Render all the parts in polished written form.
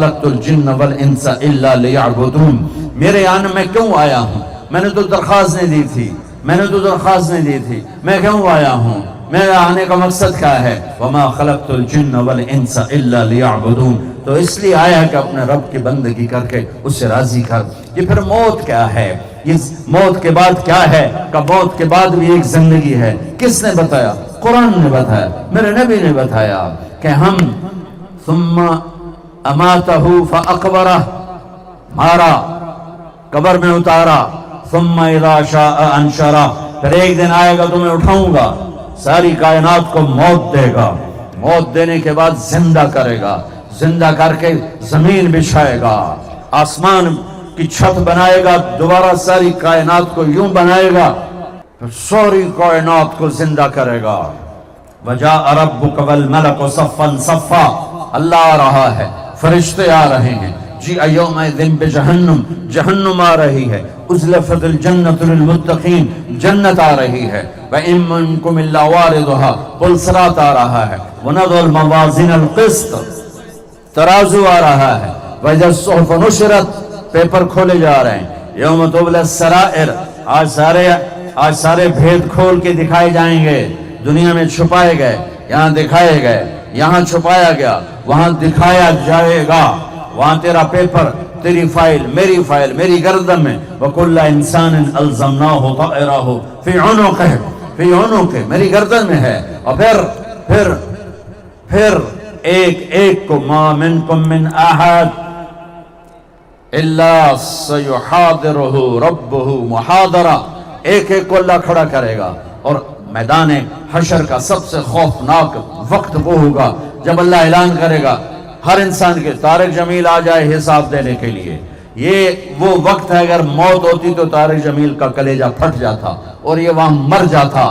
خلقت الجن والانس الا لیعبدون، میرے آنے میں کیوں آیا ہوں؟ میں نے تو درخواست نہیں دی تھی، میں کیوں آیا ہوں؟ میرے آنے کا مقصد کیا ہے؟ وما خلقت الجن والانس الا لیعبدون، تو اس لیے آیا کہ اپنے رب کی بندگی کر کے اسے راضی کر۔ یہ پھر موت کیا ہے؟ یہ موت کے بعد کیا ہے؟ کہ موت کے بعد بھی ایک زندگی ہے۔ کس نے بتایا؟ قرآن نے بتایا، میرے نبی نے بتایا کہ ہم ثم اماتہ فاقبرہ، مارا، قبر میں اتارا، ثم اذا شاء انشرہ، پھر ایک دن آئے گا تمہیں اٹھاؤں گا، ساری کائنات کو موت دے گا، موت دینے کے بعد زندہ کرے گا، زندہ کر کے زمین بچھائے گا، آسمان کی چھت بنائے گا، دوبارہ ساری کائنات کو یوں بنائے گا، پھر ساری کائنات کو زندہ کرے گا۔ وجاء ربک والملک صفا صفا، اللہ آ رہا ہے، فرشتے آ رہے ہیں، جی یومئذ بجہنم، جہنم آ رہی ہے، ازلفت الجنت للمتقین، جنت آ رہی ہے، وَإِن مِّنكُمْ إِلَّا وَارِدُهَا، پل صراط آ رہا ہے، وَنَضَعُ الْمَوَازِينَ الْقِسْطَ، ترازو آ رہا ہے، وَإِذَا الصُّحُفُ نُشِرَتْ، پیپر کھولے جا رہے ہیں، یوم تبلی السرائر، آج سارے بھید کھول کے دکھائے جائیں گے، دنیا میں چھپائے گئے، یہاں دکھائے گئے، یہاں چھپایا گیا، وہاں دکھایا جائے گا، وہاں تیرا پیپر، تیری فائل، میری گردن میں، وَكُلَّ إِنسَانٍ أَلْزَمْنَاهُ طَائِرَهُ فِي عُنُقِهِ، میری گردن میں ہے، اور پھر ایک کو مَا مِنْكُمْ مِنْ أَحَدٍ إِلَّا سَيُحَاضِرُهُ رَبُّهُ مُحَاضَرَةً، ایک کو اللہ کھڑا کرے گا، اور میدان حشر کا سب سے خوفناک وقت وہ ہوگا جب اللہ اعلان کرے گا ہر انسان کے، طارق جمیل آ جائے حساب دینے کے لیے۔ یہ وہ وقت ہے، اگر موت ہوتی تو طارق جمیل کا کلیجہ پھٹ جاتا اور یہ وہاں مر جاتا۔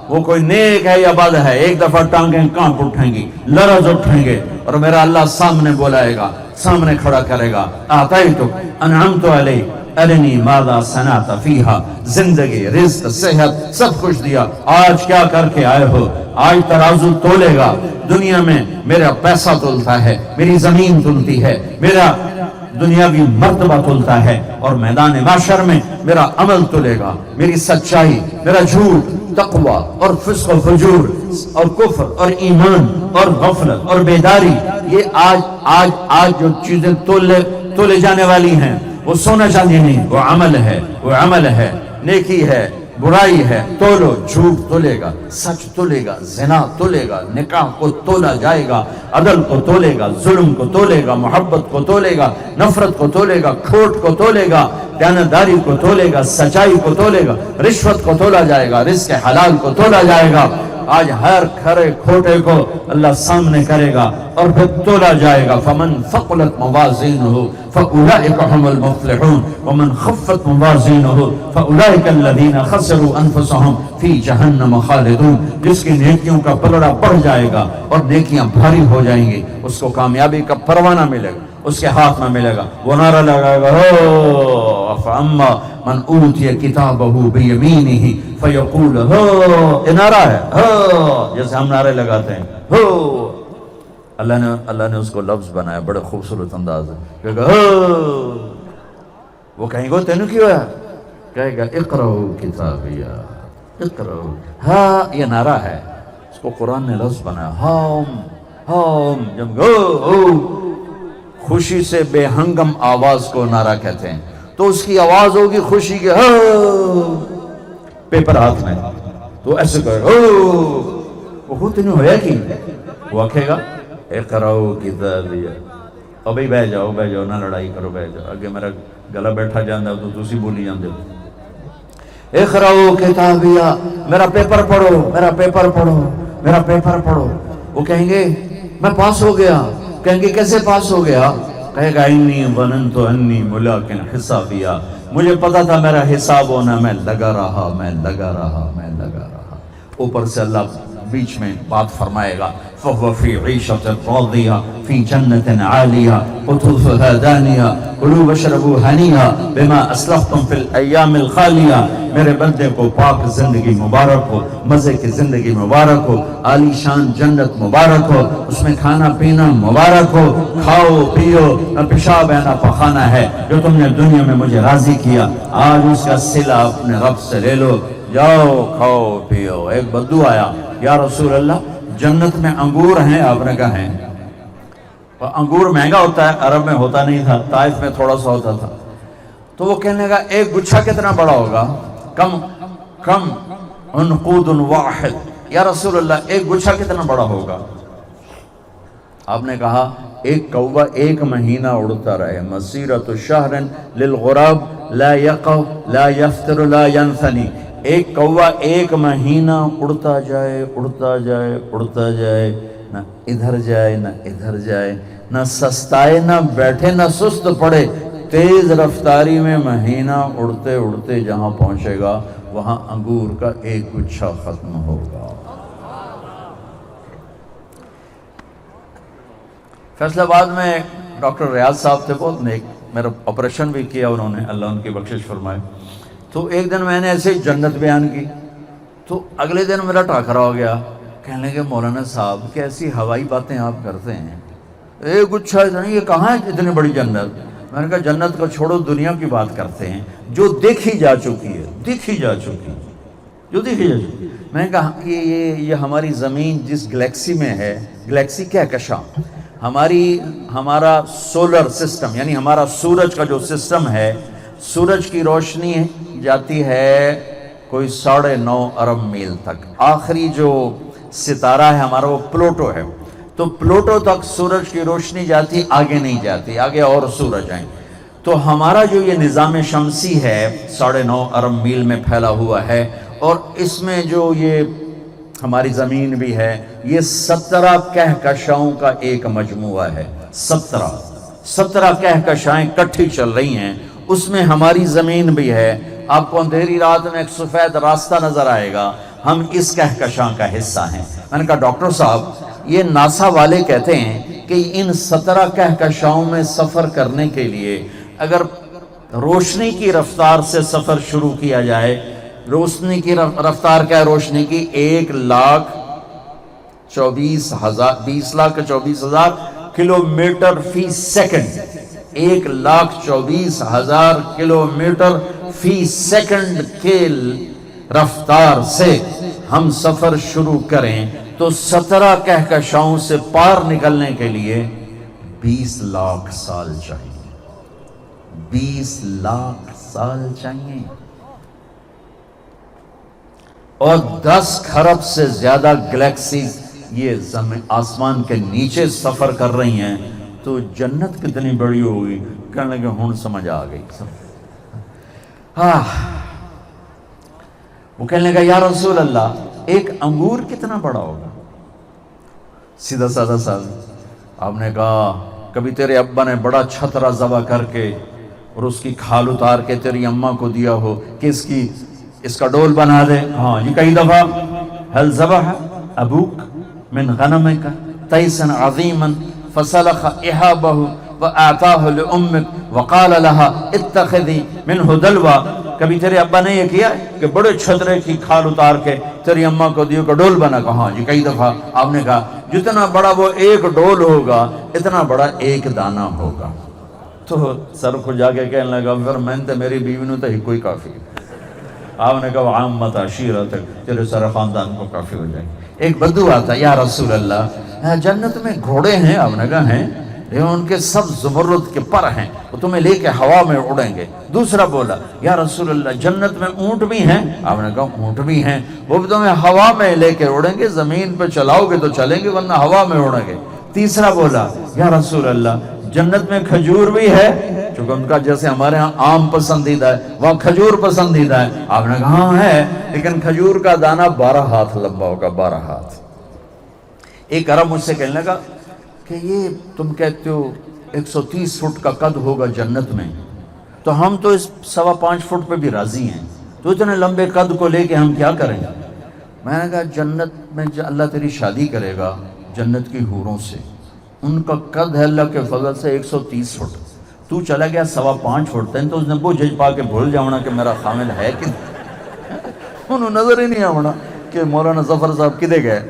وہ کوئی نیک ہے یا بد ہے، ایک دفعہ ٹانگیں کانپ اٹھیں گی، لرز اٹھیں گے، اور میرا اللہ سامنے بلائے گا، سامنے کھڑا کرے گا، اعطیتک انعمت علیک ارنی ماذا صنعت فیہا، زندگی، رزق، صحت سب کچھ دیا، آج کیا کر کے آئے ہو؟ آج ترازو تولے گا، دنیا میں میرا پیسہ تولتا ہے، میری زمین تلتی ہے، میرا دنیاوی مرتبہ تلتا ہے، اور میدان محشر میں میرا عمل تلے گا، میری سچائی، میرا جھوٹ، تقوی اور فسق و فجور اور کفر اور ایمان اور غفلت اور بیداری، یہ آج جو چیزیں تولے جانے والی ہیں، وہ سونا چاندی نہیں، وہ عمل ہے، نیکی ہے، برائی ہے، تولو، جھوٹ تولے گا، سچ تولے گا، زنا تولے گا، نکاح کو تولا جائے گا، عدل کو تولے گا، ظلم کو تولے گا، محبت کو تولے گا، نفرت کو تولے گا، کھوٹ کو تولے گا، دیانتداری کو تولے گا، سچائی کو تولے گا، رشوت کو تولا جائے گا، رزق حلال کو تولا جائے گا۔ آج ہر کھرے کھوٹے کو اللہ سامنے کرے گا اور پھر تولا جائے گا۔ فمن ثقلت موازینہ فاولئک هم المفلحون ومن خفت موازینہ فاولئک الذین خسروا انفسهم فی جہنم خالدون، جس کی نیکیوں کا پلڑا بڑھ جائے گا اور نیکیاں بھاری ہو جائیں گی، اس کو کامیابی کا پروانہ ملے گا، اس کے ہاتھ میں ملے گا، وہ نعرہ لگائے گا، ہو فاما من اوتی کتابہ بیمینہ فیقول ہو، یہ نعرہ ہے، ہو، جیسے ہم نعرے لگاتے ہیں، ہو، اللہ نے اس کو لفظ بنایا، بڑے خوبصورت انداز ہے، کہے گا ہو، وہ کہیں گے تینوں کیوں ہے؟ کہے گا اقرؤ کتابیہ، اقرؤ، ہاں، یہ نعرہ ہے، اس کو قرآن نے لفظ بنایا، ہم، جب ہو، خوشی سے بے ہنگم آواز کو نعرہ کہتے ہیں، تو اس کی آواز ہوگی خوشی کے، ہو، پیپر ہاتھ میں، تو ایسے کہے وہ خود نہیں ہویا کی، وہ کہے گا اقرؤ کتابیہ، اور بھئی بہ جاؤ نہ لڑائی کرو، بہ جاؤ، اگے میرا گلا بیٹھا جاندہ ہو تو تسی بولی جاندے ہو، اقرؤ کتابیہ، میرا پیپر پڑھو، وہ کہیں گے میں پاس ہو گیا، کہیں گے کیسے پاس ہو گیا؟ کہے گا انی ظننت انی ملاق حسابیہ، مجھے پتا تھا میرا حساب ہونا، میں لگا رہا، اوپر سے اللہ بیچ میں بات فرمائے گا، فهو في عيشة راضية في جنة عالية قطوفها دانية كلوا واشربوا هنيئا بما اسلفتم في الايام الخالية. میرے بندے کو پاک زندگی مبارک ہو، مزے کی زندگی مبارک ہو، عالی شان جنت مبارک ہو، اس میں کھانا پینا مبارک ہو، کھاؤ پیو، نہ پیشاب ہے نہ پخانا ہے، جو تم نے دنیا میں مجھے راضی کیا آج اس کا صلہ اپنے رب سے لے لو، جاؤ کھاؤ پیو. ایک بدو آیا، یا رسول اللہ جنت میں انگور ہیں؟ آپ نے کہا ہیں. انگور مہنگا ہوتا ہے، عرب میں ہوتا نہیں تھا، طائف میں تھوڑا سا ہوتا تھا. تو وہ کہنے لگا ایک گچھا کتنا بڑا ہوگا؟ کم عنقود واحد. یا رسول اللہ ایک گچھا کتنا بڑا ہوگا؟ آپ نے کہا ایک کوا ایک مہینہ اڑتا رہے، مسیرۃ شہر للغراب لا یقع لا یفتر لا ینثنی. ایک کوا ایک مہینہ اڑتا جائے اڑتا جائے اڑتا جائے، نہ ادھر جائے نہ ادھر جائے، نہ سستائے نہ بیٹھے نہ سست پڑے، تیز رفتاری میں مہینہ اڑتے اڑتے جہاں پہنچے گا وہاں انگور کا ایک گچھا ختم ہوگا. فیصل آباد میں ڈاکٹر ریاض صاحب تھے، بہت نیک، میرا آپریشن بھی کیا انہوں نے، اللہ ان کی بخشش فرمائے. تو ایک دن میں نے ایسے ہی جنت بیان کی، تو اگلے دن میرا ٹاکرا ہو گیا. کہنے لگے مولانا صاحب کیسی ہوائی باتیں آپ کرتے ہیں، ایک گچھا اتنا، یہ کہاں ہے اتنی بڑی جنت؟ میں نے کہا جنت کو چھوڑو، دنیا کی بات کرتے ہیں جو دیکھی جا چکی ہے، دیکھی جا چکی جو دیکھی جا چکی. میں نے کہا یہ ہماری زمین جس گلیکسی میں ہے، گلیکسی کہکشاں، ہمارا سولر سسٹم یعنی ہمارا سورج کا جو سسٹم ہے، سورج کی روشنی جاتی ہے کوئی 9.5 ارب میل تک. آخری جو ستارہ ہے ہمارا وہ پلوٹو ہے، تو پلوٹو تک سورج کی روشنی جاتی، آگے نہیں جاتی، آگے اور سورج ہیں. تو ہمارا جو یہ نظام شمسی ہے 9.5 ارب میل میں پھیلا ہوا ہے، اور اس میں جو یہ ہماری زمین بھی ہے، یہ 17 کہکشاؤں کا ایک مجموعہ ہے. 17 کہکشائیں کٹھی چل رہی ہیں، اس میں ہماری زمین بھی ہے. آپ کو اندھیری رات میں ایک سفید راستہ نظر آئے گا، ہم اس کہکشاں کا حصہ ہیں. میں نے کہا ڈاکٹر صاحب یہ ناسا والے کہتے ہیں کہ ان 17 کہکشاؤں میں سفر کرنے کے لیے اگر روشنی کی رفتار سے سفر شروع کیا جائے، روشنی کی رفتار کیا ہے روشنی کی؟ 1,24,000 کلومیٹر فی سیکنڈ. 1,24,000 کلومیٹر فی سیکنڈ کے رفتار سے ہم سفر شروع کریں تو 17 کہکشاؤں سے پار نکلنے کے لیے 20 لاکھ سال چاہیے. 20 لاکھ سال چاہیے، اور 10 کھرب سے زیادہ گلیکسیز یہ آسمان کے نیچے سفر کر رہی ہیں. تو جنت کتنی بڑی ہوگی؟ کہنے لگے ہون سمجھ آ گئی. وہ کہنے لگا یا رسول اللہ ایک انگور کتنا بڑا ہوگا؟ سیدھا سادہ سال. آپ نے کہا کبھی تیرے ابا نے بڑا چھترا ذبح کر کے اور اس کی کھال اتار کے تیری اماں کو دیا ہو کہ اس کا ڈول بنا دے؟ ہاں یہ کئی دفعہ. هل ذبح ابوک من غنمک تیسا عظیما فسلخ احابه واعطاه لامک وقال لها اتخذی منه دلوا. کبھی تیرے ابا نے یہ کیا کہ بڑے چھترے کی کھال اتار کے تیری اماں کو دیو کہ ڈول بنا؟ کہا جی کئی دفعہ. آپ نے کہا جتنا بڑا وہ ایک ڈول ہوگا اتنا بڑا ایک دانہ ہوگا. تو سر کو جا کے کہنے لگا پھر میں نے میری بیوی نے تو ہی کوئی کافی. آپ نے کہا عامت عشیرتک، تیرے سارے خاندان کو کافی ہو جائے. ایک بدو آتا یا رسول اللہ جنت میں گھوڑے ہیں؟ آپ نے کہا ہیں، ان کے سب زمرد کے پر ہیں، وہ تمہیں لے کے ہوا میں اڑیں گے. دوسرا بولا یا رسول اللہ جنت میں اونٹ بھی ہیں؟ آپ نے کہا اونٹ بھی ہیں، وہ بھی تمہیں ہوا میں لے کے اڑیں گے، زمین پہ چلاؤ گے تو چلیں گے ورنہ ہوا میں اڑیں گے. تیسرا بولا یا رسول اللہ جنت میں کھجور بھی ہے؟ چونکہ ان کا جیسے ہمارے ہاں آم پسندیدہ ہے وہاں کھجور پسندیدہ ہے. آپ نے کہا ہاں ہے، لیکن کھجور کا دانہ 12 ہاتھ لمبا ہوگا. 12 ہاتھ. ایک عرب مجھ سے کہنے لگا کہ یہ تم کہتے ہو 130 فٹ کا قد ہوگا جنت میں، تو ہم تو اس 5.25 فٹ پہ بھی راضی ہیں، تو اتنے لمبے قد کو لے کے ہم کیا کریں گے؟ میں نے کہا جنت میں اللہ تیری شادی کرے گا، جنت کی حوروں سے، ان کا قد ہے اللہ کے فضل سے 130 فٹ، تو چلا گیا 5.25 فٹ تین، تو اس نے وہ جج پا کے بھول جاؤنا کہ میرا خامل ہے کہ انہوں نظر ہی نہیں آونا کہ مولانا ظفر صاحب کدے گئے،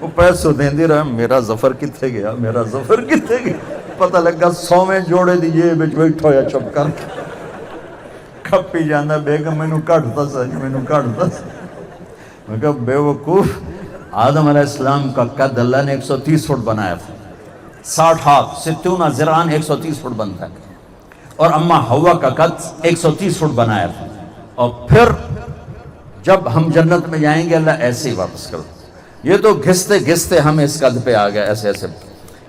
وہ پیسوں دیندی رہا میرا ظفر کتھے گیا، میرا ظفر کتھے گیا، پتہ لگا 100 جوڑے دی جیب وچ بیٹھا ہویا چپ کر کے کھپی جانا بیگم مینوں کڈ دس، مینوں کڈ دس۔ میں کہا بے وقوف، آدم علیہ السلام کا قد اللہ نے 130 فٹ بنایا تھا، 60 ہاتھ 60 ذراعاً 130 فٹ بنتا ہے، اور اماں حوا کا قد 130 فٹ بنایا تھا، اور پھر جب ہم جنت میں جائیں گے اللہ ایسے ہی واپس کر دے۔ یہ تو گھستے گھستے ہم اس قد پہ آ گئے ایسے ایسے۔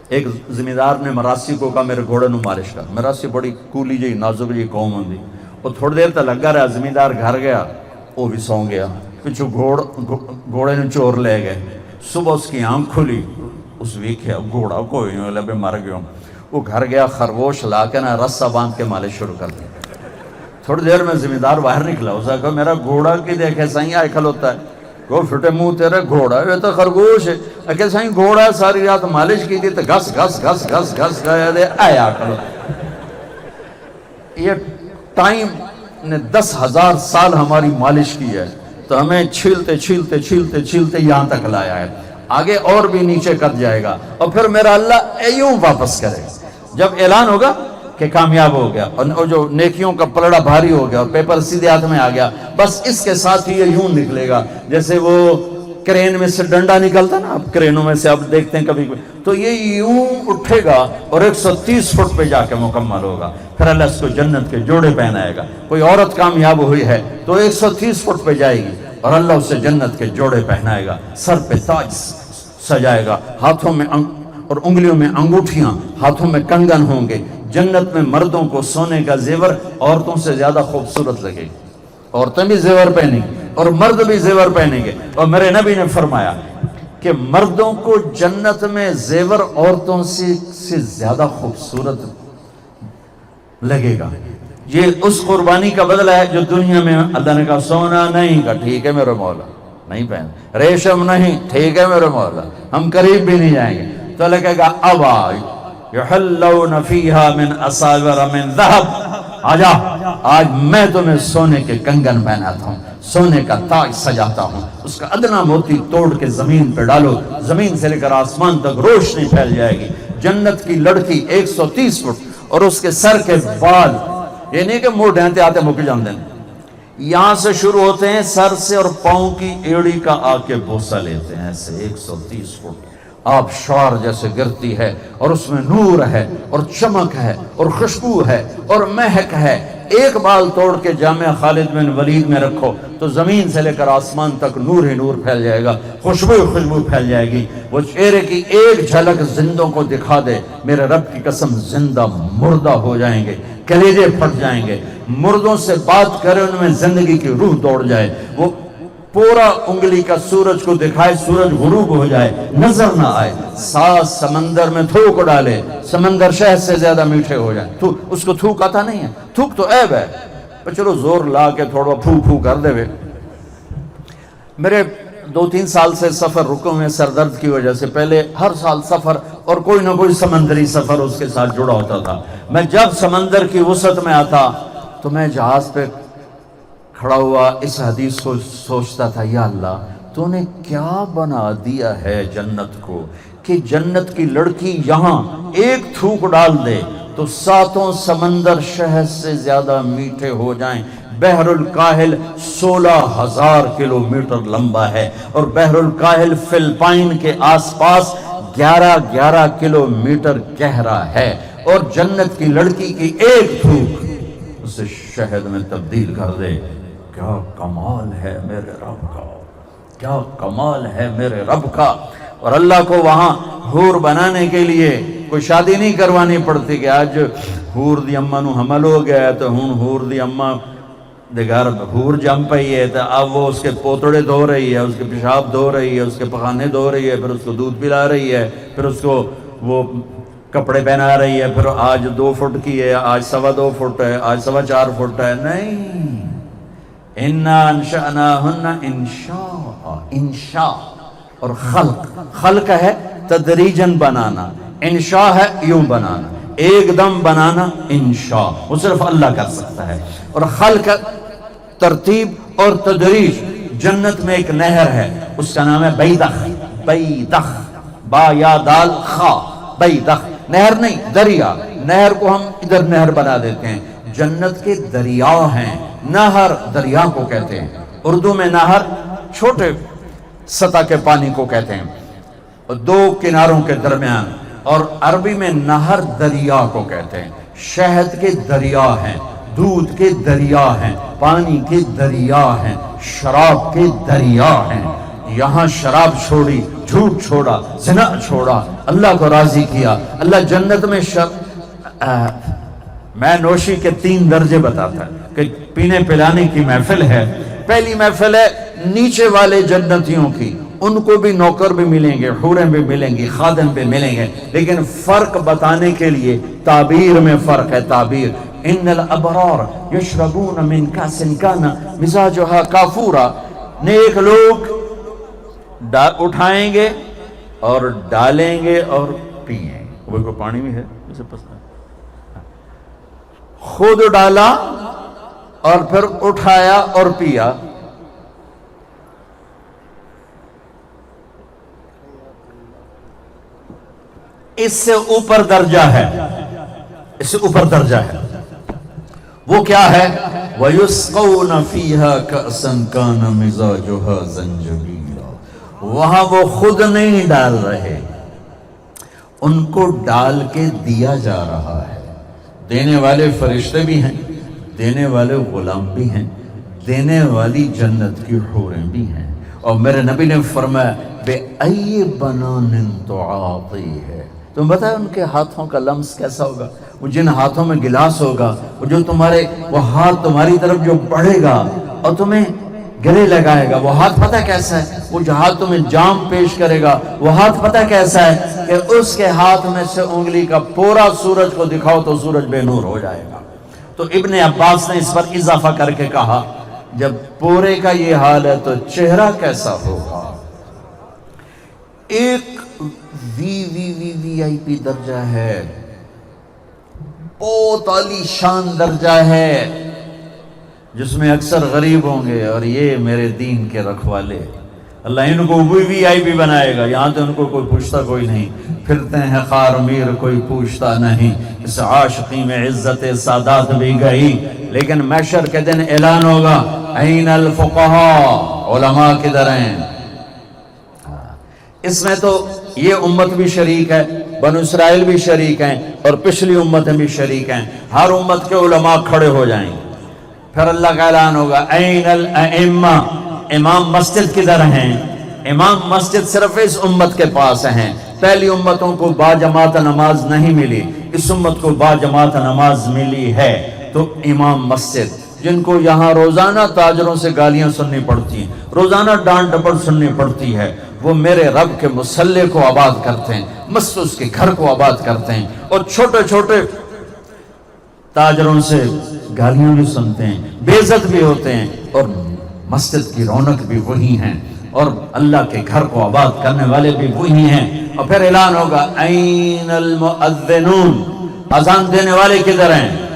ایک زمیندار نے مراسی کو کہا میرے گھوڑے نو مالش کر، مراسی بڑی کولی جی نازک جی قوم ہوندی، وہ تھوڑی دیر تک لگا رہا، زمیندار گھر گیا، وہ بھی سو گیا، پچھو گھوڑے نے چور لے گئے، صبح اس کی آنکھ کھلی، اس ویکھیا گھوڑا کوئی نہیں لبے مر گیا، وہ گھر گیا خرگوش لا کے نا رسہ باندھ کے مالش شروع کر دیا۔ تھوڑی دیر میں زمیندار باہر نکلا، اسے کہا میرا گھوڑا کی دیکھے سائیں آئے کھلوتا ہے، وہ پھٹے منہ تیرے گھوڑا یہ تو خرگوش ہے، کہ سائیں گھوڑا ساری رات مالش کی تھی تو گھس گھس گھس گھس گھس گیا دے آیا کھلو۔ یہ ٹائم نے 10,000 سال ہماری مالش کی ہے، تو ہمیں چھیلتے چھیلتے چھیلتے چھیلتے یہاں تک لایا ہے، آگے اور بھی نیچے کٹ جائے گا، اور پھر میرا اللہ یوں واپس کرے جب اعلان ہوگا کہ کامیاب ہو گیا، اور جو نیکیوں کا پلڑا بھاری ہو گیا اور پیپر سیدھے ہاتھ میں آ گیا، بس اس کے ساتھ ہی یہ یوں نکلے گا جیسے وہ کرین میں سے ڈنڈا نکلتا نا، آپ کرینوں میں سے آپ دیکھتے ہیں کبھی کبھی، تو یہ یوں اٹھے گا اور 130 فٹ پہ جا کے مکمل ہوگا، پھر اللہ اس کو جنت کے جوڑے پہنائے گا۔ کوئی عورت کامیاب ہوئی ہے تو 130 فٹ پہ جائے گی اور اللہ اسے جنت کے جوڑے پہنائے گا، سر پہ تاج سجائے گا، ہاتھوں میں اور انگلیوں میں انگوٹھیاں، ہاتھوں میں کنگن ہوں گے۔ جنت میں مردوں کو سونے کا زیور عورتوں سے زیادہ خوبصورت لگے گی، عورتیں بھی زیور پہنیں گی اور مرد بھی زیور پہنیں گے، اور میرے نبی نے فرمایا کہ مردوں کو جنت میں زیور عورتوں سے زیادہ خوبصورت لگے گا۔ یہ اس قربانی کا بدلہ ہے جو دنیا میں اللہ نے کہا سونا نہیں کا ٹھیک ہے میرے مولا نہیں پہن، ریشم نہیں ٹھیک ہے میرے مولا ہم قریب بھی نہیں جائیں گے، تو اللہ کہے گا اب یحلون فیہا من اساور من ذہب، آجا آج میں تمہیں سونے کے کنگن پہناتا ہوں، سونے کا تاج سجاتا ہوں، اس کا ادنا موتی توڑ کے زمین پہ ڈالو، زمین سے لے کر آسمان تک روشنی پھیل جائے گی۔ جنت کی لڑکی 130 فٹ اور اس کے سر کے بال، یہ نہیں کہ موڑ ڈھینتے آتے مک جاندے ہیں، یہاں سے شروع ہوتے ہیں سر سے اور پاؤں کی ایڑی کا آ کے بوسہ لیتے ہیں، ایسے 130 فٹ آپ شعر جیسے گرتی ہے، اور اس میں نور ہے اور چمک ہے اور خوشبو ہے اور مہک ہے۔ ایک بال توڑ کے جامعہ خالد بن ولید میں رکھو تو زمین سے لے کر آسمان تک نور ہی نور پھیل جائے گا، خوشبو ہی خوشبو پھیل جائے گی۔ وہ چہرے کی ایک جھلک زندوں کو دکھا دے، میرے رب کی قسم زندہ مردہ ہو جائیں گے، کلیجے پھٹ جائیں گے، مردوں سے بات کرے ان میں زندگی کی روح دوڑ جائے، وہ پورا انگلی کا سورج کو دکھائے، سورج غروب ہو جائے نظر نہ آئے، ساتھ سمندر میں تھوک ڈالے، سمندر شہد سے زیادہ میٹھے ہو جائیں، اس کو تھوک آتا نہیں ہے، تھوک تو عیب ہے، پر چلو زور لا کے تھوڑا پھو پھو کر دے وے۔ میرے 2-3 سال سے سفر رکوں میں سر درد کی وجہ سے، پہلے ہر سال سفر اور کوئی نہ کوئی سمندری سفر اس کے ساتھ جڑا ہوتا تھا۔ میں جب سمندر کی وسعت میں آتا تو میں جہاز پہ کھڑا ہوا اس حدیث کو سوچتا تھا، یا اللہ تو نے کیا بنا دیا ہے جنت کو کہ جنت کی لڑکی یہاں ایک تھوک ڈال دے تو 7 سمندر شہد سے زیادہ میٹھے ہو جائیں۔ بحر الکاہل 16,000 کلومیٹر لمبا ہے اور بحر الکاہل فلپائن کے آس پاس 11 کلومیٹر گہرا ہے، اور جنت کی لڑکی کی ایک تھوک اسے شہد میں تبدیل کر دے۔ کیا کمال ہے میرے رب کا، کیا کمال ہے میرے رب کا۔ اور اللہ کو وہاں حور بنانے کے لیے کوئی شادی نہیں کروانی پڑتی کہ آج حور دی اماں نو حمل ہو گیا تو ہون حور دی اماں دے گھر حور جم پئی ہے، تو اب وہ اس کے پوتڑے دھو رہی ہے، اس کے پیشاب دھو رہی ہے، اس کے پخانے دھو رہی ہے، پھر اس کو دودھ پلا رہی ہے، پھر اس کو وہ کپڑے پہنا رہی ہے، پھر آج 2 فٹ کی ہے، آج 2.25 فٹ ہے، آج 4.25 فٹ ہے۔ نہیں، اِنَّا أَنشَأْنَاهُنَّ إِنشَاءً، انشاء اور خلق ہے تدریجن بنانا، انشاء ہے یوں بنانا، ایک دم بنانا انشاء وہ صرف اللہ کر سکتا ہے۔ اور خلق ترتیب اور تدریج، جنت میں ایک نہر ہے اس کا نام ہے بیدخ، بیدخ با یا دال خا، بیدخ، نہر نہیں دریا، نہر کو ہم ادھر نہر بنا دیتے ہیں، جنت کے دریا ہیں، نہر دریا کو کہتے ہیں، اردو میں نہر چھوٹے سطح کے پانی کو کہتے ہیں دو کناروں کے درمیان، اور عربی میں نہر دریا کو کہتے ہیں۔ شہد کے دریا ہیں، دودھ کے دریا ہیں، پانی کے دریا ہیں، شراب کے دریا ہیں۔ یہاں شراب چھوڑی، جھوٹ چھوڑا، زنا چھوڑا، اللہ کو راضی کیا۔ اللہ جنت میں میں نوشی کے 3 درجے بتاتا ہے کہ پینے پلانے کی محفل ہے۔ پہلی محفل ہے نیچے والے جنتیوں کی، ان کو بھی نوکر بھی ملیں گے، حوریں بھی ملیں گی، خادم بھی ملیں گے، لیکن فرق بتانے کے لیے تعبیر میں فرق ہے۔ تعبیر ان الابرار یشربون من کاس کان مزاجها کافورا، نیک لوگ اٹھائیں گے اور ڈالیں گے اور پیئیں گے۔ وہ کو پانی بھی ہے اسے پسند، خود ڈالا اور پھر اٹھایا اور پیا۔ اس سے اوپر درجہ ہے، اس سے اوپر درجہ ہے، وہ کیا ہے؟ وَيُسْقَوْنَ فِيهَا كَأْسًا كَانَ مِزَاجُهَا زَنْجَبِيلًا، وہاں وہ خود نہیں ڈال رہے، ان کو ڈال کے دیا جا رہا ہے۔ دینے والے فرشتے بھی ہیں، دینے والے غلام بھی ہیں، دینے والی جنت کی حوریں بھی ہیں۔ اور میرے نبی نے فرمایا بِأَيِّ بَنَانٍ تُعَاطِي ہے، تم بتائیں ان کے ہاتھوں کا لمس کیسا ہوگا؟ وہ جن ہاتھوں میں گلاس ہوگا، وہ جو وہ ہاتھ تمہاری طرف جو بڑھے گا اور تمہیں گلے لگائے گا، وہ ہاتھ پتہ کیسا ہے؟ وہ جو ہاتھ تمہیں جام پیش کرے گا، وہ ہاتھ پتہ کیسا ہے کہ اس کے ہاتھ میں سے انگلی کا پورا سورج کو دکھاؤ تو سورج بے نور ہو جائے گا۔ تو ابن عباس نے اس پر اضافہ کر کے کہا جب پورے کا یہ حال ہے تو چہرہ کیسا ہوگا؟ ایک وی آئی پی درجہ ہے، بہت عالی شان درجہ ہے، جس میں اکثر غریب ہوں گے اور یہ میرے دین کے رکھوالے، اللہ ان کو وی آئی پی بنائے گا۔ یہاں تو ان کو کوئی پوچھتا کوئی نہیں، پھرتے ہیں خار میر کوئی پوچھتا نہیں، اس عاشقی میں عزت سادات بھی گئی۔ لیکن محشر کے دن اعلان ہوگا این الفقہاء، علماء کدھر ہیں؟ اس میں تو یہ امت بھی شریک ہے، بنو اسرائیل بھی شریک ہیں اور پچھلی امتیں بھی شریک ہیں، ہر امت کے علماء کھڑے ہو جائیں گے۔ پھر اللہ کا اعلان ہوگا این الائمہ، امام مسجد کدھر ہیں؟ امام مسجد صرف اس امت کے پاس ہیں۔ پہلی امتوں کو با جماعت نماز نہیں ملی، اس امت کو با جماعت نماز ملی ہے۔ تو امام مسجد جن کو یہاں روزانہ تاجروں سے گالیاں سننی پڑتی ہیں، روزانہ ڈانٹ ڈپٹ سننی پڑتی ہے، وہ میرے رب کے مصلی کو آباد کرتے ہیں، مسجد کے گھر کو آباد کرتے ہیں، اور چھوٹے چھوٹے تاجروں سے گالیاں بھی سنتے ہیں، بے عزت بھی ہوتے ہیں، اور مسجد کی رونق بھی وہی ہیں، اور اللہ کے گھر کو آباد کرنے والے بھی وہی ہیں۔ اور پھر اعلان ہوگا این المؤذنون، اذان دینے والے کدھر ہیں؟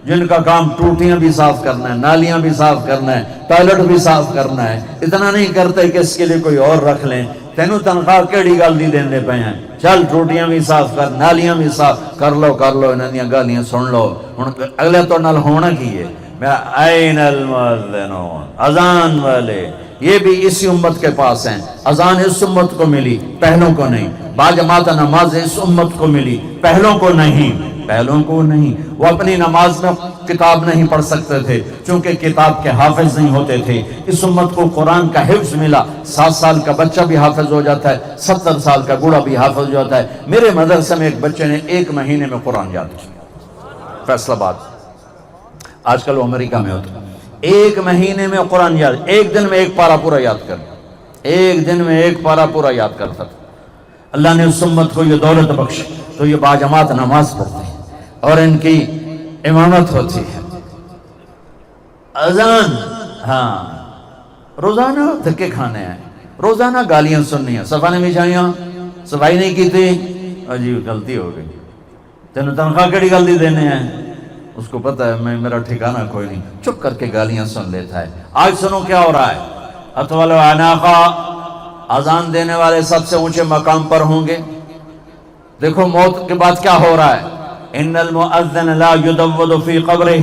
جن کا کام ٹوٹیاں بھی صاف کرنا ہے، نالیاں بھی صاف کرنا ہے، ٹوائلٹ بھی صاف کرنا ہے، اتنا نہیں کرتے کہ اس کے لیے کوئی اور رکھ لیں۔ تینوں تنخواہ کیڑی گل دی دیندے پے ہیں، چل ٹوٹیاں بھی صاف کر، نالیاں بھی صاف کر لو انہاں دیاں گالیاں سن لو۔ ہن اگلے تو نال ہونا کی ہے؟ میں این المؤذنون، اذان والے، یہ بھی اسی امت کے پاس ہیں۔ اذان اس امت کو ملی، پہلوں کو نہیں۔ باجماعت نماز اس امت کو ملی، پہلوں کو نہیں، پہلوں کو نہیں۔ وہ اپنی نماز میں کتاب نہیں پڑھ سکتے تھے چونکہ کتاب کے حافظ نہیں ہوتے تھے۔ اس امت کو قرآن کا حفظ ملا، 7 سال کا بچہ بھی حافظ ہو جاتا ہے، 70 سال کا بوڑھا بھی حافظ ہو جاتا ہے۔ میرے مدرسے میں ایک بچے نے 1 مہینے میں قرآن یاد کیا، فیصل آباد، آج کل وہ امریکہ میں ہوتا ہے۔ 1 مہینے میں قرآن یاد، 1 دن میں 1 پارہ پورا یاد کر، 1 دن میں 1 پارہ پورا یاد کرتا تھا۔ اللہ نے اس امت کو یہ دولت بخشی تو یہ باجماعت نماز پڑھتے ہیں اور ان کی امامت ہوتی ہے۔ اذان، ہاں روزانہ دھکے کھانے ہیں، روزانہ گالیاں سننی ہیں، صفا نے بچھائیاں، صفائی نہیں کی تھی، عجیب غلطی ہو گئی، تینوں تنخواہ کیڑی غلطی دینے ہیں، اس کو پتہ ہے میرا ٹھکانہ کوئی نہیں، چپ کر کے گالیاں سن لیتا ہے۔ آج سنو کیا ہو رہا ہے، اطول عناقہ، اذان دینے والے سب سے اونچے مقام پر ہوں گے۔ دیکھو موت کے بعد کیا ہو رہا ہے، ان المؤذن لا يدود فی قبرہ،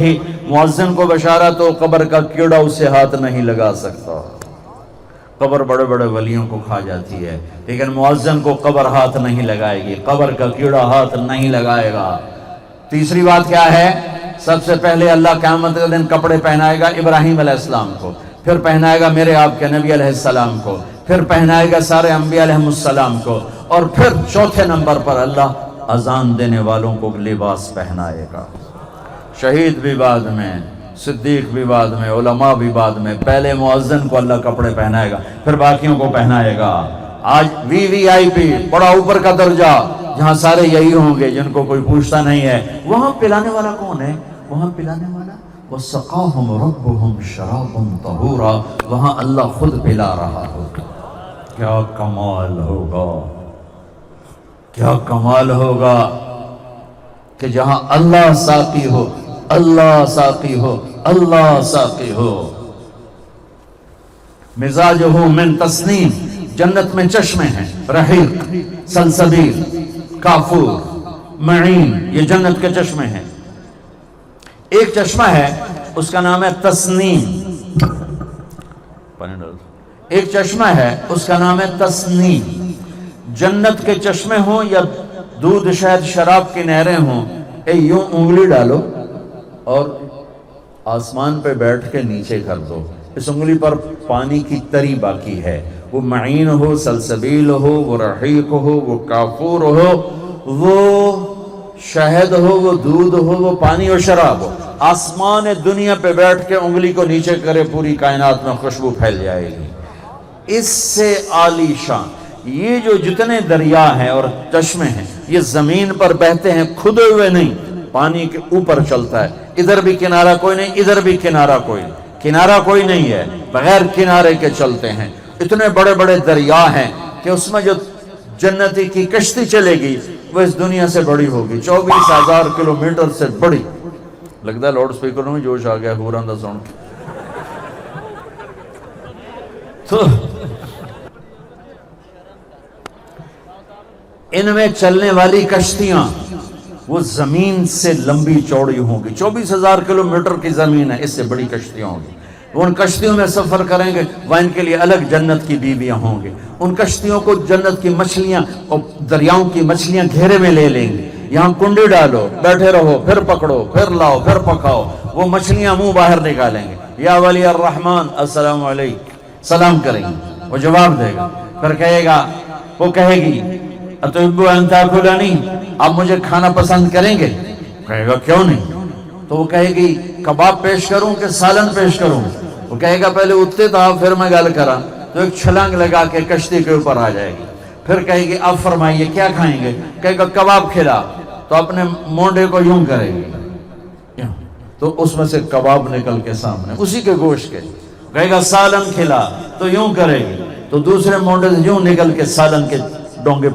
مؤذن کو بشارت ہو قبر کا کیڑا اسے ہاتھ نہیں لگا سکتا۔ قبر بڑے بڑے ولیوں کو کھا جاتی ہے، لیکن مؤذن کو قبر ہاتھ نہیں لگائے گی، قبر کا کیڑا ہاتھ نہیں لگائے گا۔ تیسری بات کیا ہے، سب سے پہلے اللہ قیامت کے دن کپڑے پہنائے گا ابراہیم علیہ السلام کو، پھر پہنائے گا میرے آپ کے نبی علیہ السلام کو، پھر پہنائے گا سارے انبیاء علیہ السلام کو، اور پھر چوتھے نمبر پر اللہ اذان دینے والوں کو لباس پہنائے گا۔ شہید بھی بعد میں، صدیق بھی بعد میں، علماء بھی بعد میں، پہلے مؤذن کو اللہ کپڑے پہنائے گا، پھر باقیوں کو پہنائے گا۔ آج وی آئی پی، بڑا اوپر کا درجہ، جہاں سارے یہی ہوں گے جن کو کوئی پوچھتا نہیں ہے، وہاں پلانے والا کون ہے؟ وہاں پلانے والا وَسَقَاهُمْ رَبُّهُمْ شَرَابًا طَهُورًا، وہاں اللہ خود پلا رہا ہوگا۔ کیا کمال ہوگا، کیا کمال ہوگا کہ جہاں اللہ ساقی ہو، اللہ ساقی ہو، اللہ ساقی ہو۔ مزاجہ من تسنیم، جنت میں چشمے ہیں، رحیق، سلسبیل، کافور، معین، یہ جنت کے چشمے ہیں۔ ایک چشمہ ہے اس کا نام ہے تسنیم، ایک چشمہ ہے اس کا نام ہے تسنیم۔ جنت کے چشمے ہوں یا دودھ شہد شراب کی نہریں ہوں، یوں انگلی ڈالو اور آسمان پہ بیٹھ کے نیچے کر دو، اس انگلی پر پانی کی تری باقی ہے، وہ معین ہو، سلسبیل ہو، وہ رحیق ہو، وہ کافور ہو، وہ شہد ہو، وہ دودھ ہو، وہ پانی اور شراب ہو، آسمان دنیا پہ بیٹھ کے انگلی کو نیچے کرے پوری کائنات میں خوشبو پھیل جائے گی۔ اس سے عالی شان یہ جو جتنے دریا ہیں اور چشمے ہیں، یہ زمین پر بہتے ہیں، کھدے ہوئے نہیں، پانی کے اوپر چلتا ہے، ادھر بھی کنارہ کوئی نہیں، ادھر بھی کنارہ کوئی نہیں، کنارہ کوئی نہیں ہے، بغیر کنارے کے چلتے ہیں۔ اتنے بڑے بڑے دریا ہیں کہ اس میں جو جنتی کی کشتی چلے گی وہ اس دنیا سے بڑی ہوگی، 24,000 کلومیٹر سے بڑی۔ لگتا ہے لاؤڈ سپیکر میں جوش آ گیا، ہوران دا ساؤنڈ۔ تو ان میں چلنے والی کشتیاں وہ زمین سے لمبی چوڑی ہوں گی، 24,000 کلومیٹر کی زمین ہے، اس سے بڑی کشتیاں ہوں گی۔ ان کشتیوں میں سفر کریں گے، وہاں ان کے لیے الگ جنت کی بیویاں ہوں گی۔ ان کشتیوں کو جنت کی مچھلیاں اور دریاؤں کی مچھلیاں گھیرے میں لے لیں گی، یہاں کنڈی ڈالو، بیٹھے رہو، پھر پکڑو، پھر لاؤ، پھر پکاؤ، وہ مچھلیاں منہ باہر نکالیں گے، یا ولی الرحمن السلام علیکم، سلام کریں گے، وہ جواب دے گا، پھر کہے گا، وہ کہے گی اتحب ان تاکلنی، آپ مجھے کھانا پسند کریں گے؟ کہے گا کیوں نہیں؟ تو وہ کہے گی کباب پیش کروں کہ سالن پیش کروں؟ وہ کہے گا پہلے اتتے تھا پھر میں گل کرا، تو ایک چھلانگ لگا کے کشتی کے اوپر آ جائے گی، پھر کہے گی اب فرمائیے کیا کھائیں گے؟ کہے گا کباب کھلا، تو اپنے مونڈے کو یوں کرے گی، تو اس میں سے کباب نکل کے سامنے اسی کے گوشت کے۔ کہے گا سالن کھلا، تو یوں کرے گی، تو دوسرے مونڈے سے یوں نکل کے سالن کے ڈونگے۔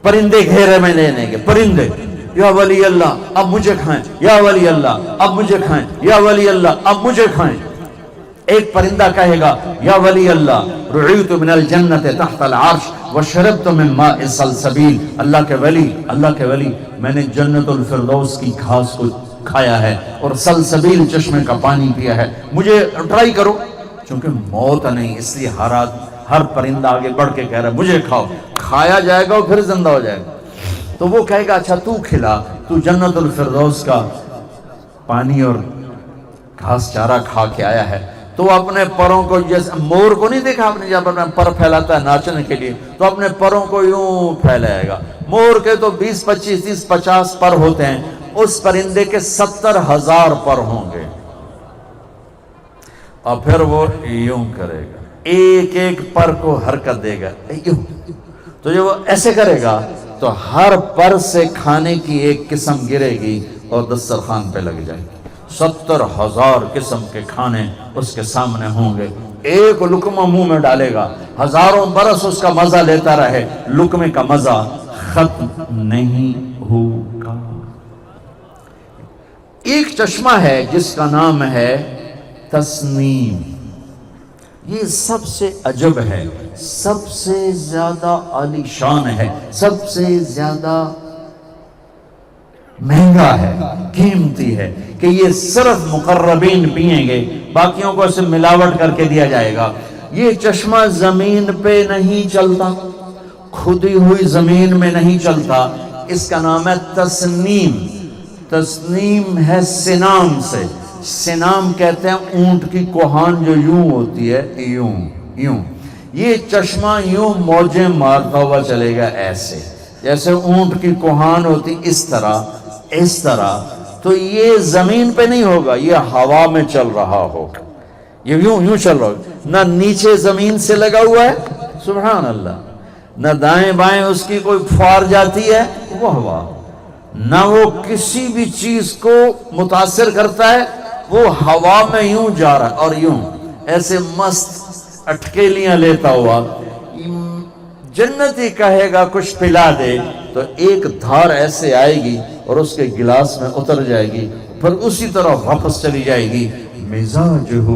پرندے گھیرے میں لینے گے، پرندے، یا ولی اللہ اب مجھے کھائیں، یا ولی اللہ اب مجھے کھائیں، یا ولی اللہ اب مجھے کھائیں۔ ایک پرندہ کہے گا یا ولی اللہ رعیت من الجنت تحت العرش وشربت من ماء سلسبیل، اللہ کے ولی میں نے جنت الفردوس کی گھاس کو کھایا ہے اور سلسبیل چشمے کا پانی پیا ہے، مجھے ٹرائی کرو۔ چونکہ موت نہیں، اس لیے ہر پرندہ آگے بڑھ کے کہہ رہا ہے مجھے کھاؤ، کھایا جائے گا اور پھر زندہ ہو جائے گا۔ تو وہ کہے گا اچھا تو کھلا، تو جنت الفردوس کا پانی اور گھاس چارہ کھا کے آیا ہے، تو اپنے پروں کو، جیسے مور کو نہیں دیکھا آپ نے جب اپنا پر پھیلاتا ہے ناچنے کے لیے، تو اپنے پروں کو یوں پھیلائے گا۔ مور کے تو 20 25 30 50 پر ہوتے ہیں، اس پرندے کے 70,000 پر ہوں گے، اور پھر وہ یوں کرے گا، ایک ایک پر کو حرکت دے گا یوں۔ تو جب وہ ایسے کرے گا تو ہر پر سے کھانے کی ایک قسم گرے گی اور دسترخوان پہ لگ جائے گی، 70,000 قسم کے کھانے اس کے سامنے ہوں گے، ایک لقمہ منہ میں ڈالے گا، ہزاروں برس اس کا مزہ لیتا رہے، لقمے کا مزہ ختم نہیں ہوگا۔ ایک چشمہ ہے جس کا نام ہے تسنیم، یہ سب سے عجب ہے، سب سے زیادہ عالی شان ہے، سب سے زیادہ مہنگا ہے، قیمتی ہے، کہ یہ صرف مقربین پیئیں گے، باقیوں کو اسے ملاوٹ کر کے دیا جائے گا۔ یہ چشمہ زمین پہ نہیں چلتا، کھدی ہوئی زمین میں نہیں چلتا، اس کا نام ہے تسنیم۔ تسنیم ہے سنام سے، سنام کہتے ہیں اونٹ کی کوہان جو یوں ہوتی ہے، یوں یوں، یہ چشمہ یوں موجیں مارتا ہوا چلے گا، ایسے جیسے اونٹ کی کوہان ہوتی، اس طرح اس طرح۔ تو یہ زمین پہ نہیں ہوگا، یہ ہوا میں چل رہا ہوگا، یہ یوں یوں چل رہا ہوگا، نہ نیچے زمین سے لگا ہوا ہے، سبحان اللہ، نہ دائیں بائیں اس کی کوئی پھوار جاتی ہے، وہ ہوا، نہ وہ کسی بھی چیز کو متاثر کرتا ہے، وہ ہوا میں یوں جا رہا ہے، اور یوں ایسے مست اٹکیلیاں لیتا ہوا۔ جنتی کہے گا کچھ پلا دے تو ایک دھار ایسے آئے گی اور اس کے گلاس میں اتر جائے گی، پھر اسی طرح واپس چلی جائے گی۔ مزاجہ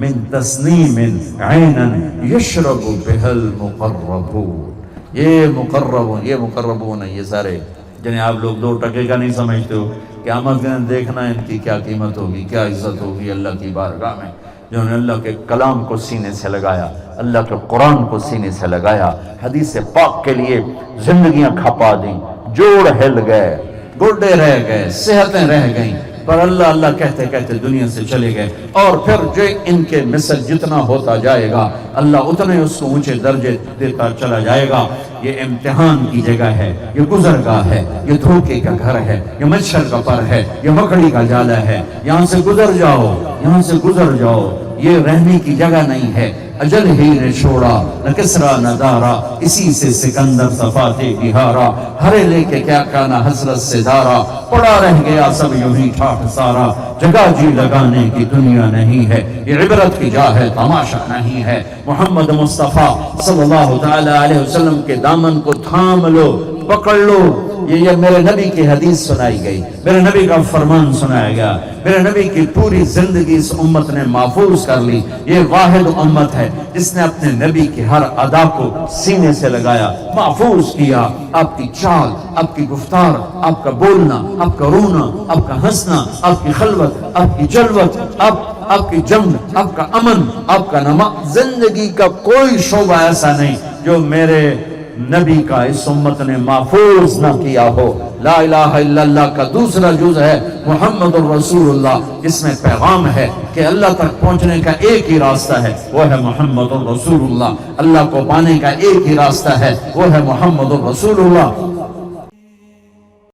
من تسنیم عینا یشرب بہ المقربون، یہ مقربون ہیں، یہ سارے جنہیں آپ لوگ 2 ٹکے کا نہیں سمجھتے ہو، قیامت کے دن دیکھنا ان کی کیا قیمت ہوگی، کیا عزت ہوگی اللہ کی بارگاہ میں، جنہوں نے اللہ کے کلام کو سینے سے لگایا، اللہ کے قرآن کو سینے سے لگایا، حدیث پاک کے لیے زندگیاں کھپا دیں، جوڑ ہل گئے، گڈے رہ گئے، صحتیں رہ گئیں، پر اللہ اللہ کہتے کہتے دنیا سے چلے گئے۔ اور پھر جو ان کے مثل جتنا ہوتا جائے گا اللہ اتنے اس کو اونچے درجے دیتا چلا جائے گا۔ یہ امتحان کی جگہ ہے، یہ گزرگاہ ہے، یہ دھوکے کا گھر ہے، یہ مچھر کا پر ہے، یہ مکڑی کا جالا ہے، یہاں سے گزر جاؤ، یہاں سے گزر جاؤ، یہ رہنے کی جگہ نہیں ہے۔ اجل ہی نے چھوڑا نہ کسرا نہ دارا، اسی سے سکندر صفاتے بہارا، ہرے لے کے کیا کانا حسرت سے دارا، پڑا رہ گیا سب یوں ہی ٹھاٹھ سارا، جگہ جی لگانے کی دنیا نہیں ہے، یہ عبرت کی جا ہے تماشا نہیں ہے۔ محمد مصطفیٰ صلی اللہ تعالی علیہ وسلم کے دامن کو تھام لو، پکڑ لو، یہ میرے نبی کی حدیث سنائی گئی، میرے نبی کا فرمان سنایا گیا، میرے نبی کی پوری زندگی اس امت نے محفوظ کر لی۔ یہ واحد امت ہے جس نے اپنے نبی کی ہر ادا کو سینے سے لگایا، محفوظ کیا۔ آپ کی چال، آپ کی گفتار، آپ کا بولنا، آپ کا رونا، آپ کا ہنسنا، آپ کی خلوت، آپ کی جلوت، آپ کی جنگ، آپ کا امن، آپ کا نماز، زندگی کا کوئی شعبہ ایسا نہیں جو میرے نبی کا اس امت نے محفوظ نہ کیا ہو۔ لا الہ الا اللہ کا دوسرا جز ہے محمد الرسول اللہ، جس میں پیغام ہے کہ اللہ تک پہنچنے کا ایک ہی راستہ ہے، وہ ہے محمد الرسول اللہ۔ اللہ کو پانے کا ایک ہی راستہ ہے، وہ ہے محمد الرسول اللہ۔